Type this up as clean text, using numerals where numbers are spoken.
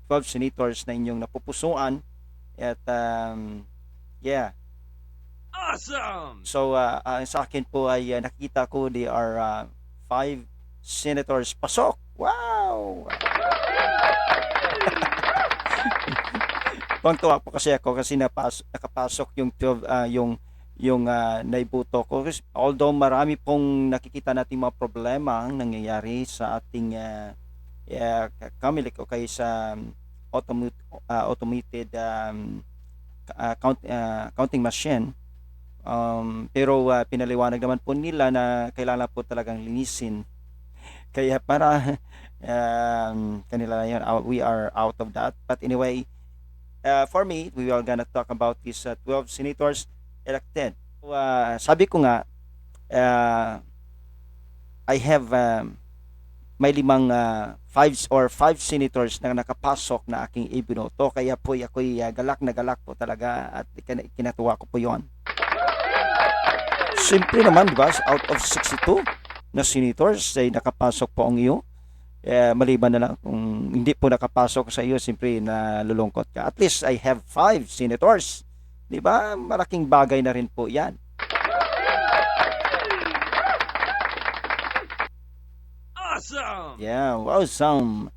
12 senators na inyong napupusuan. At yeah. Awesome! So sa akin po ay nakikita ko they are 5 senators pasok. Wow! Tuwang-tuwa po kasi ako kasi nakapasok yung 12 yung naibuto ko. Although marami pong nakikita nating mga problema ang nangyayari sa ating Comelec o kaya sa automated counting machine. Pero pinaliwanag naman po nila na kailangan po talagang linisin. Kaya para kanila yun, we are out of that. But anyway, for me, we are gonna talk about these 12 senators elected. So, sabi ko nga, I have may limang 5 senators na nakapasok na aking ibinoto. Kaya po ako'y galak na galak po talaga at kinatuwa ko po yon. Simple naman, di ba? Out of 62 na senators ay nakapasok po ang iyo. Maliban na lang kung hindi po nakapasok sa iyo, simpre nalulungkot ka. At least I have 5 senators. Di ba? Malaking bagay na rin po yan. Awesome! Yeah, awesome.